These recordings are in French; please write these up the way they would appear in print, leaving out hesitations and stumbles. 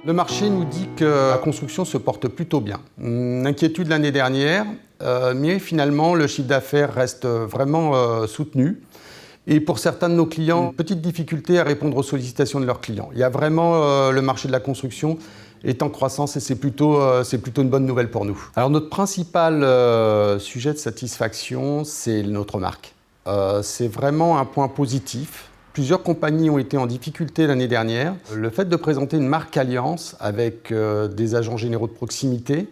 Le marché nous dit que la construction se porte plutôt bien. Une inquiétude l'année dernière, mais finalement le chiffre d'affaires reste vraiment soutenu. Et pour certains de nos clients, une petite difficulté à répondre aux sollicitations de leurs clients. Il y a vraiment le marché de la construction est en croissance et c'est plutôt une bonne nouvelle pour nous. Alors notre principal sujet de satisfaction, c'est notre marque. C'est vraiment un point positif. Plusieurs compagnies ont été en difficulté l'année dernière. Le fait de présenter une marque Alliance avec des agents généraux de proximité,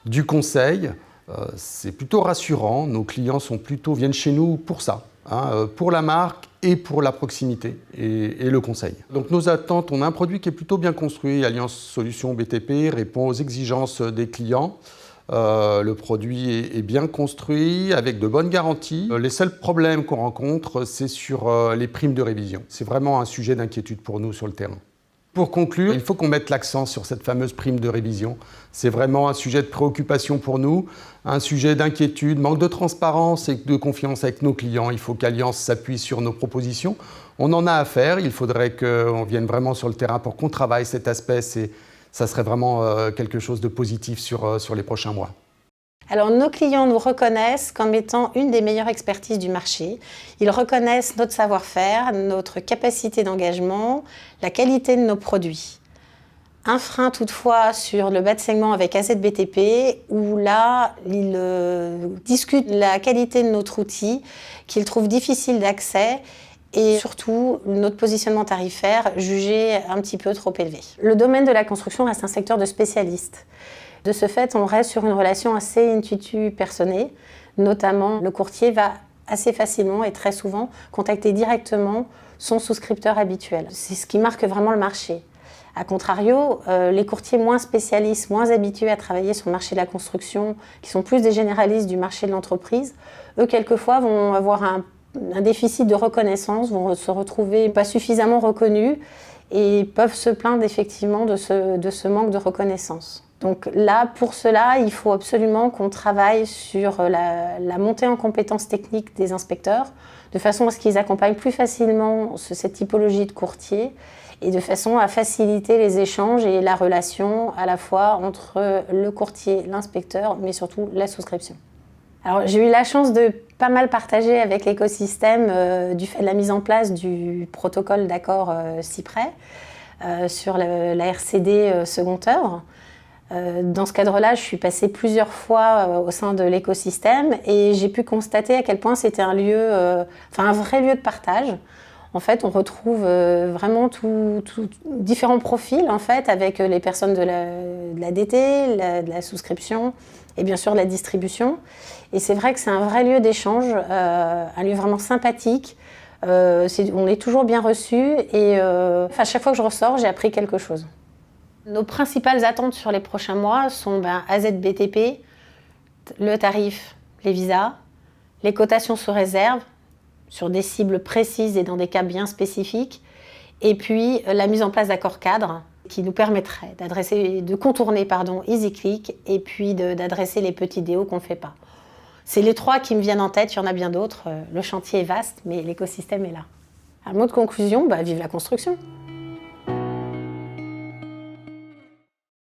du conseil, c'est plutôt rassurant. Nos clients viennent chez nous pour ça, pour la marque et pour la proximité et le conseil. Donc nos attentes, on a un produit qui est plutôt bien construit. Alliance Solutions BTP répond aux exigences des clients. Le produit est bien construit, avec de bonnes garanties. Les seuls problèmes qu'on rencontre, c'est sur les primes de révision. C'est vraiment un sujet d'inquiétude pour nous sur le terrain. Pour conclure, il faut qu'on mette l'accent sur cette fameuse prime de révision. C'est vraiment un sujet de préoccupation pour nous, un sujet d'inquiétude, manque de transparence et de confiance avec nos clients. Il faut qu'Alliance s'appuie sur nos propositions. On en a à faire, il faudrait qu'on vienne vraiment sur le terrain pour qu'on travaille cet aspect. Ça serait vraiment quelque chose de positif sur les prochains mois. Alors, nos clients nous reconnaissent comme étant une des meilleures expertises du marché. Ils reconnaissent notre savoir-faire, notre capacité d'engagement, la qualité de nos produits. Un frein toutefois sur le bas de segment avec AZBTP, où là, ils discutent la qualité de notre outil, qu'ils trouvent difficile d'accès, et surtout notre positionnement tarifaire jugé un petit peu trop élevé. Le domaine de la construction reste un secteur de spécialistes. De ce fait, on reste sur une relation assez intuitu personnée. Notamment, le courtier va assez facilement et très souvent contacter directement son souscripteur habituel. C'est ce qui marque vraiment le marché. A contrario, les courtiers moins spécialistes, moins habitués à travailler sur le marché de la construction, qui sont plus des généralistes du marché de l'entreprise, eux, quelquefois, vont avoir un déficit de reconnaissance, vont se retrouver pas suffisamment reconnus et peuvent se plaindre effectivement de ce manque de reconnaissance. Donc là, pour cela, il faut absolument qu'on travaille sur la montée en compétences techniques des inspecteurs, de façon à ce qu'ils accompagnent plus facilement cette typologie de courtier et de façon à faciliter les échanges et la relation à la fois entre le courtier, l'inspecteur, mais surtout la souscription. Alors, j'ai eu la chance de pas mal partager avec l'écosystème du fait de la mise en place du protocole d'accord CIPRES sur la RCD second œuvre. Dans ce cadre-là, je suis passée plusieurs fois au sein de l'écosystème et j'ai pu constater à quel point c'était un vrai lieu de partage. En fait, on retrouve vraiment différents profils en fait, avec les personnes de la DT, de la souscription et bien sûr de la distribution. Et c'est vrai que c'est un vrai lieu d'échange, un lieu vraiment sympathique. On est toujours bien reçus et à chaque fois que je ressors, j'ai appris quelque chose. Nos principales attentes sur les prochains mois sont AZBTP, le tarif, les visas, les cotations sous réserve, sur des cibles précises et dans des cas bien spécifiques, et puis la mise en place d'accords cadres qui nous permettraient de contourner EasyClick et puis d'adresser les petits déos qu'on ne fait pas. C'est les trois qui me viennent en tête, il y en a bien d'autres. Le chantier est vaste, mais l'écosystème est là. Un mot de conclusion, vive la construction!